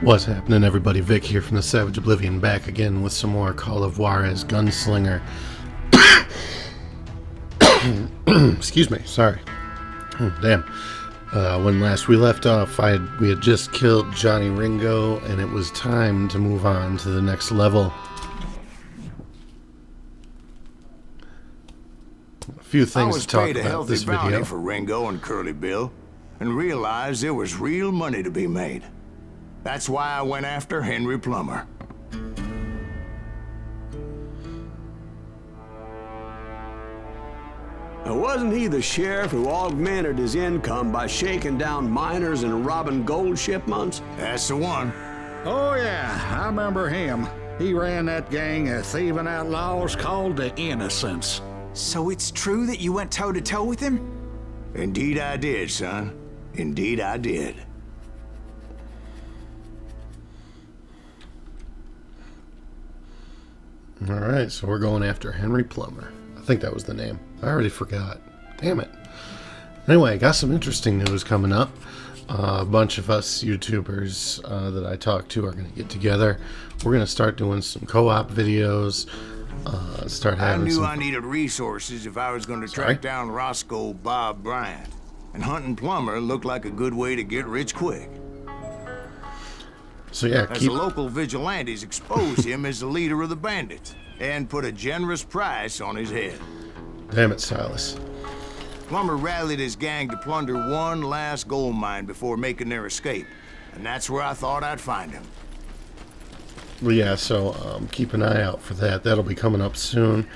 What's happening, everybody? Vic here from the Savage Oblivion, back again with some more Call of Juarez Gunslinger. Excuse me, sorry. Damn. When last we left off, we had just killed Johnny Ringo, and it was time to move on to the next level. A few things to talk about this video. I was paid a healthy bounty for Ringo and Curly Bill, and realized there was real money to be made. That's why I went after Henry Plummer. Now, wasn't he the sheriff who augmented his income by shaking down miners and robbing gold shipments? That's the one. Oh yeah, I remember him. He ran that gang of thieving outlaws called the Innocents. So it's true that you went toe-to-toe with him? Indeed I did, son. Indeed I did. Alright, so we're going after Henry Plummer. I think that was the name. I already forgot. Damn it. Anyway, got some interesting news coming up. A bunch of us YouTubers that I talk to are going to get together. We're going to start doing some co-op videos. I knew I needed resources if I was going to track down Roscoe Bob Bryant. And hunting Plummer looked like a good way to get rich quick. So yeah, the local vigilantes exposed him as the leader of the bandits and put a generous price on his head. Damn it, Silas. Plummer rallied his gang to plunder one last gold mine before making their escape, and that's where I thought I'd find him. Well, yeah, so keep an eye out for that. That'll be coming up soon.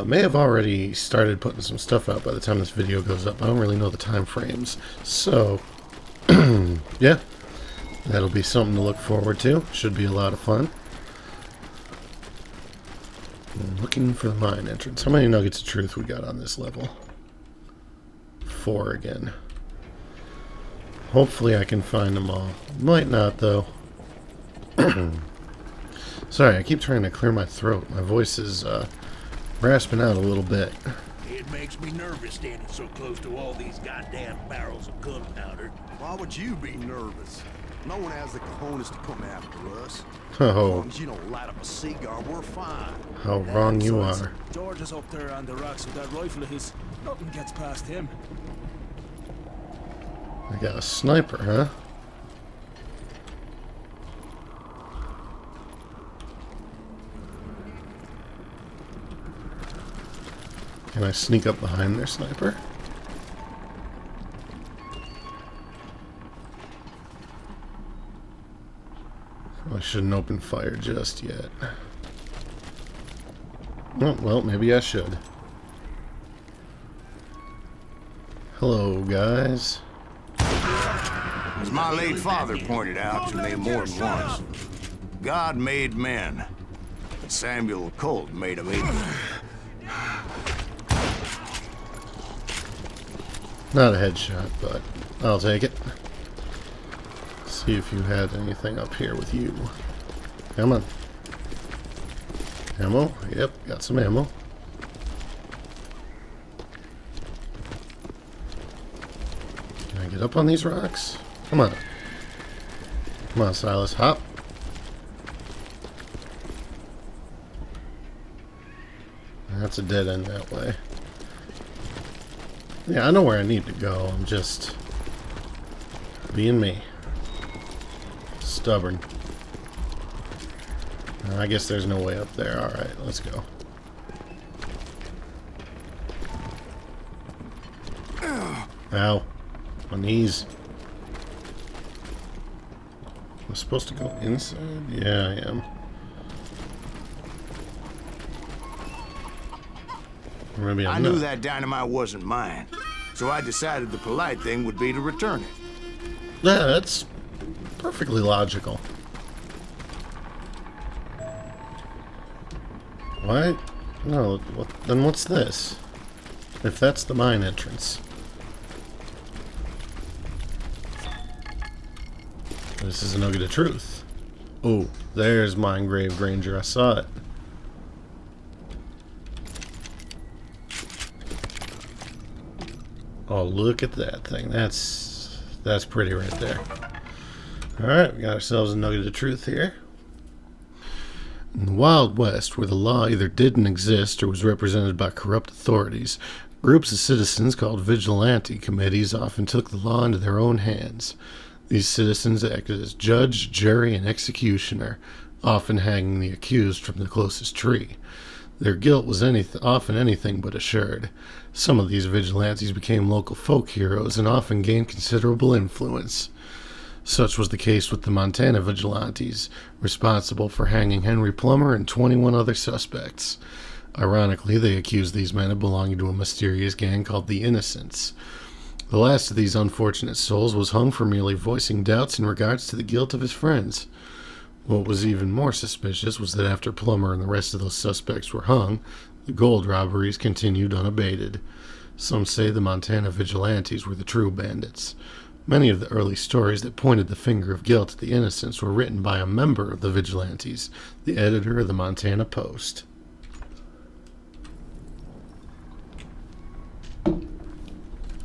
May have already started putting some stuff out by the time this video goes up. I don't really know the time frames. So, yeah. That'll be something to look forward to. Should be a lot of fun. I'm looking for the mine entrance. How many nuggets of truth we got on this level? 4 again. Hopefully I can find them all. Might not, though. Sorry, I keep trying to clear my throat. My voice is rasping out a little bit. It makes me nervous standing so close to all these goddamn barrels of gunpowder. Why would you be nervous? No one has the cojones to come after us. Oh. As long as you don't light up a cigar, we're fine. How wrong you are. George is up there on the rocks with that rifle of his. Nothing gets past him. I got a sniper, huh? Can I sneak up behind their sniper? I shouldn't open fire just yet. Oh, well, maybe I should. Hello, guys. As my late father pointed out to me more than once, God made men, but Samuel Colt made them equal. Not a headshot, but I'll take it. See if you had anything up here with you. Come on. Ammo? Yep, got some ammo. Can I get up on these rocks? Come on. Come on, Silas. Hop. That's a dead end that way. Yeah, I know where I need to go. I'm just being me. Stubborn. I guess there's no way up there. Alright, let's go. Ow. My knees. I'm supposed to go inside? Yeah, I am. Or maybe I'm I knew not. that dynamite wasn't mine, so I decided the polite thing would be to return it. Yeah, that's perfectly logical. Why? No, then what's this? If that's the mine entrance. This is a nugget of truth. Oh, there's mine grave Granger. I saw it. Oh, look at that thing. That's pretty right there. Alright, we got ourselves a nugget of truth here. In the Wild West, where the law either didn't exist or was represented by corrupt authorities, groups of citizens called vigilante committees often took the law into their own hands. These citizens acted as judge, jury, and executioner, often hanging the accused from the closest tree. Their guilt was often anything but assured. Some of these vigilantes became local folk heroes and often gained considerable influence. Such was the case with the Montana Vigilantes, responsible for hanging Henry Plummer and 21 other suspects. Ironically, they accused these men of belonging to a mysterious gang called the Innocents. The last of these unfortunate souls was hung for merely voicing doubts in regards to the guilt of his friends. What was even more suspicious was that after Plummer and the rest of those suspects were hung, the gold robberies continued unabated. Some say the Montana Vigilantes were the true bandits. Many of the early stories that pointed the finger of guilt at the Innocents were written by a member of the Vigilantes, the editor of the Montana Post.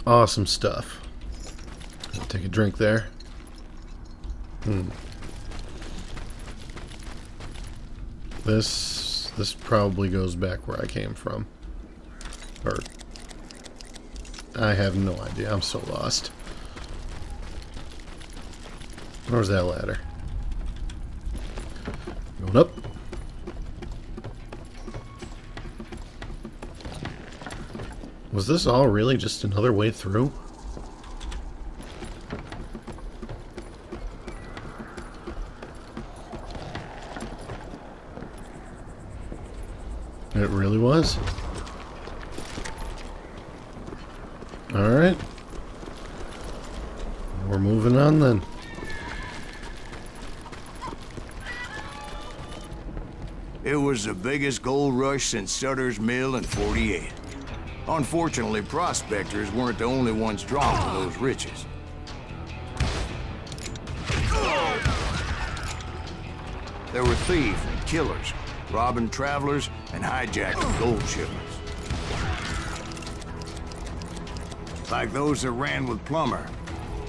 Awesome stuff. I'll take a drink there. This probably goes back where I came from. Or I have no idea. I'm so lost. Where's that ladder? Going up. Was this all really just another way through? It really was? Alright. We're moving on then. It was the biggest gold rush since Sutter's Mill in '48. Unfortunately, prospectors weren't the only ones drawn to those riches. There were thieves and killers, robbing travelers and hijacking gold shipments. Like those that ran with Plummer.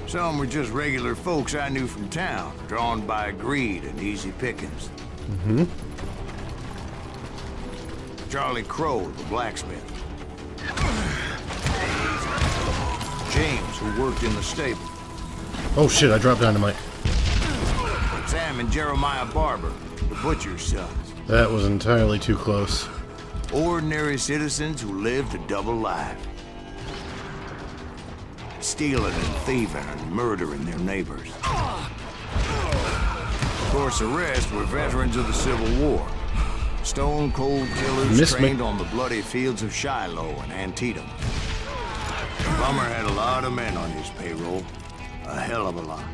Some were just regular folks I knew from town, drawn by greed and easy pickings. Charlie Crow, the blacksmith. James, who worked in the stable. Oh shit, I dropped dynamite. Sam and Jeremiah Barber, the butcher's sons. That was entirely too close. Ordinary citizens who lived a double life. Stealing and thieving and murdering their neighbors. Of course, the rest were veterans of the Civil War. Stone-cold killers trained on the bloody fields of Shiloh and Antietam. Plummer had a lot of men on his payroll. A hell of a lot.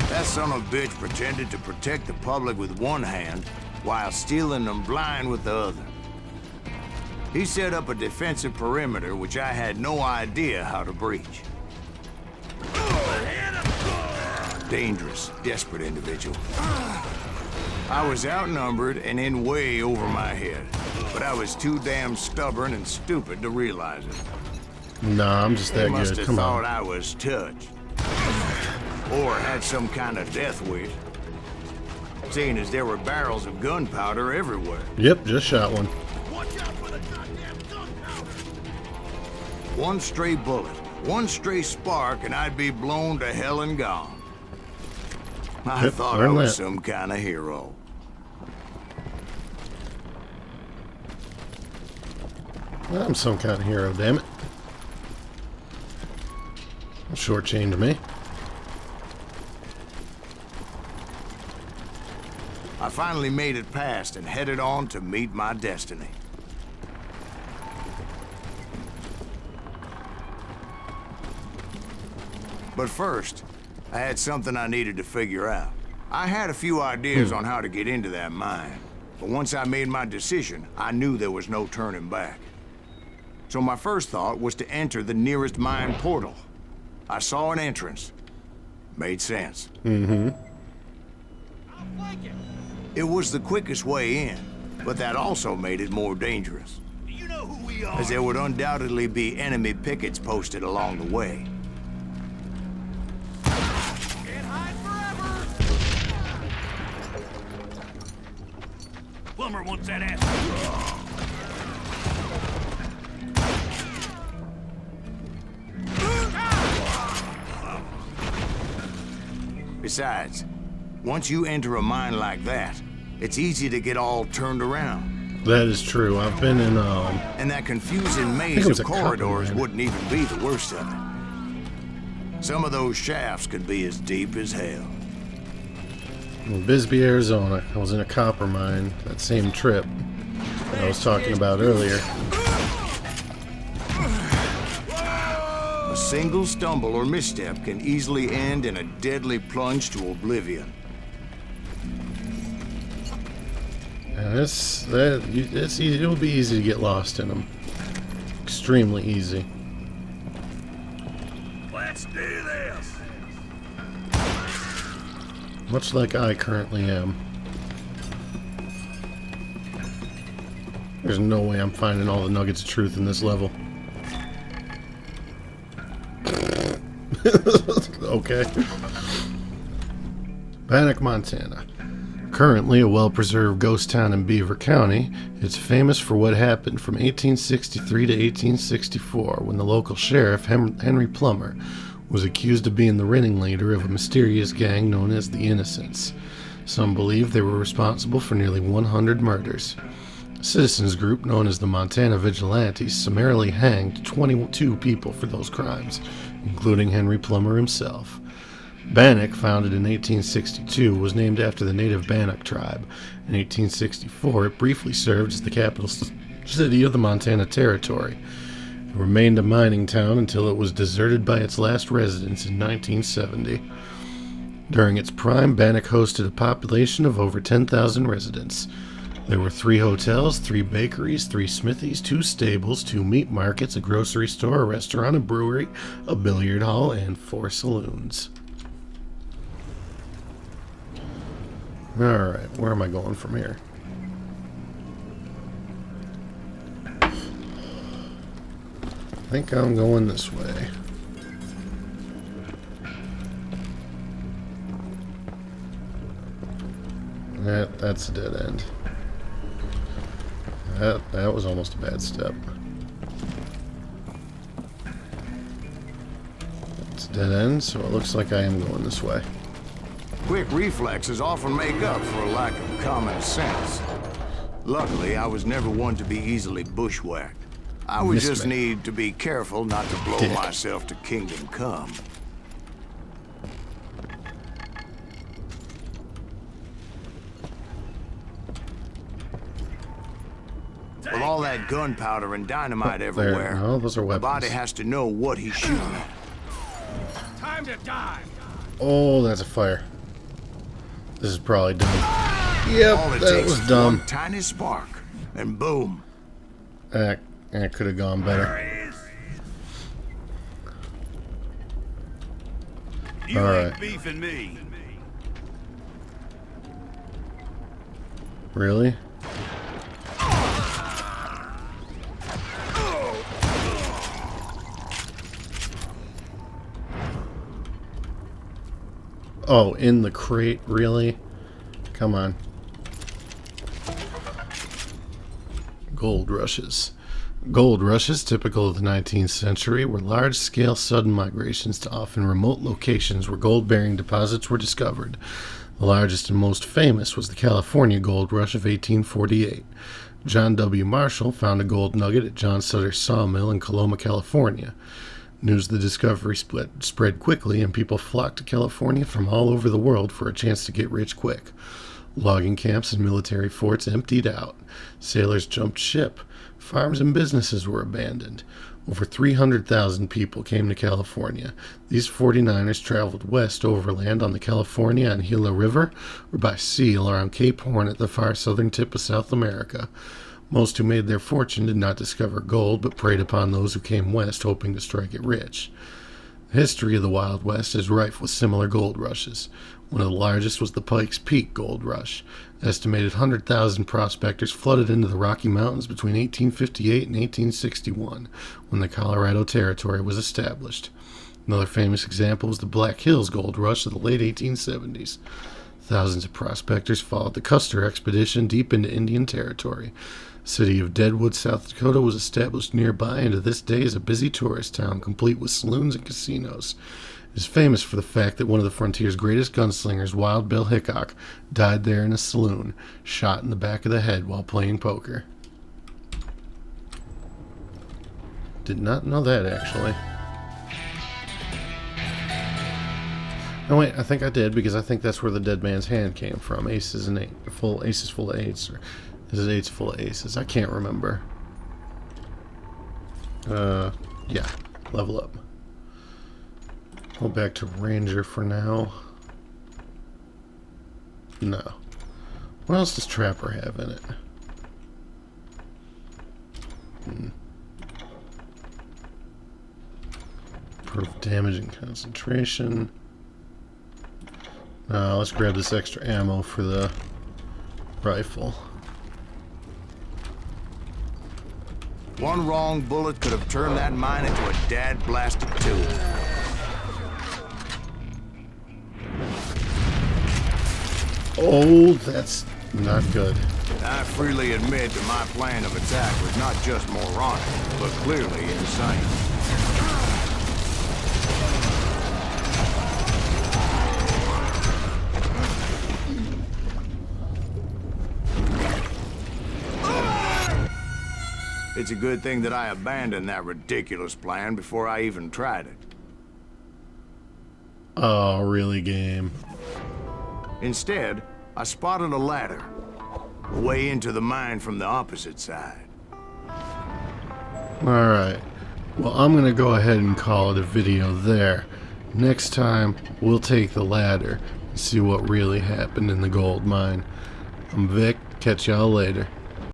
That son of a bitch pretended to protect the public with one hand while stealing them blind with the other. He set up a defensive perimeter which I had no idea how to breach. Dangerous, desperate individual. I was outnumbered and in way over my head, but I was too damn stubborn and stupid to realize it. Nah, I'm just that They must good. have Come thought on. I was touched. Or had some kind of death wish. Seeing as there were barrels of gunpowder everywhere. Yep, just shot one. One stray bullet, one stray spark, and I'd be blown to hell and gone. I Yep, thought I learn was that. some kind of hero. I'm some kind of hero, damn it. Don't shortchange me. I finally made it past and headed on to meet my destiny. But first, I had something I needed to figure out. I had a few ideas on how to get into that mine, but once I made my decision, I knew there was no turning back. So my first thought was to enter the nearest mine portal. I saw an entrance. Made sense. It was the quickest way in, but that also made it more dangerous. You know who we are. As there would undoubtedly be enemy pickets posted along the way. Can't hide Plummer wants that ass. Besides, once you enter a mine like that, it's easy to get all turned around. That is true. I've been in, And that confusing maze was of a copper corridors mine. wouldn't even be the worst of it. Some of those shafts could be as deep as hell. in Bisbee, Arizona. I was in a copper mine that same trip that I was talking about earlier. A single stumble or misstep can easily end in a deadly plunge to oblivion. And it'll be easy to get lost in them. Extremely easy. Let's do this. Much like I currently am. There's no way I'm finding all the nuggets of truth in this level. Okay. Bannock, Montana. Currently a well-preserved ghost town in Beaver County, it's famous for what happened from 1863 to 1864 when the local sheriff, Henry Plummer, was accused of being the ringleader of a mysterious gang known as the Innocents. Some believe they were responsible for nearly 100 murders. A citizens group known as the Montana Vigilantes summarily hanged 22 people for those crimes, including Henry Plummer himself. Bannock, founded in 1862, was named after the native Bannock tribe. In 1864, it briefly served as the capital city of the Montana Territory. It remained a mining town until it was deserted by its last residents in 1970. During its prime, Bannock hosted a population of over 10,000 residents. There were 3 hotels, 3 bakeries, 3 smithies, 2 stables, 2 meat markets, a grocery store, a restaurant, a brewery, a billiard hall, and 4 saloons. Alright, where am I going from here? I think I'm going this way. That's a dead end. That was almost a bad step. It's a dead end, so it looks like I am going this way. Quick reflexes often make up for a lack of common sense. Luckily, I was never one to be easily bushwhacked. I would Missed just me. need to be careful not to blow Dick. myself to kingdom come. With all that gunpowder and dynamite everywhere, No, those are the weapons. body has to know what he's shooting at. Time to die. Oh, that's a fire. This is probably dumb. All Yep, it that takes was is dumb. one tiny spark, and boom. That could have gone better. There he is. You All ain't right. beefing me. Really? Oh, in the crate, really? Come on. Gold rushes. Gold rushes, typical of the 19th century, were large-scale sudden migrations to often remote locations where gold-bearing deposits were discovered. The largest and most famous was the California Gold Rush of 1848. John W. Marshall found a gold nugget at John Sutter's sawmill in Coloma, California. News of the discovery spread quickly, and people flocked to California from all over the world for a chance to get rich quick. Logging camps and military forts emptied out. Sailors jumped ship. Farms and businesses were abandoned. Over 300,000 people came to California. These 49ers traveled west overland on the California and Gila River, or by sea around Cape Horn at the far southern tip of South America. Most who made their fortune did not discover gold, but preyed upon those who came west hoping to strike it rich. The history of the Wild West is rife with similar gold rushes. One of the largest was the Pikes Peak Gold Rush. Estimated 100,000 prospectors flooded into the Rocky Mountains between 1858 and 1861, when the Colorado Territory was established. Another famous example was the Black Hills Gold Rush of the late 1870s. Thousands of prospectors followed the Custer expedition deep into Indian Territory. The city of Deadwood, South Dakota was established nearby and to this day is a busy tourist town complete with saloons and casinos. It is famous for the fact that one of the frontier's greatest gunslingers, Wild Bill Hickok, died there in a saloon, shot in the back of the head while playing poker. Did not know that, actually. No, wait, I think I did, because I think that's where the dead man's hand came from. Aces and aces full of eights, or is it eights full of aces? I can't remember. Yeah, level up. Go back to Ranger for now. No. What else does Trapper have in it? Proof damage and concentration. Let's grab this extra ammo for the rifle. One wrong bullet could have turned that mine into a dad-blasted tube. Oh, that's not good. I freely admit that my plan of attack was not just moronic, but clearly insane. It's a good thing that I abandoned that ridiculous plan before I even tried it. Oh, really, game? Instead, I spotted a ladder, a way into the mine from the opposite side. Alright. Well, I'm going to go ahead and call it a video there. Next time, we'll take the ladder and see what really happened in the gold mine. I'm Vic. Catch y'all later.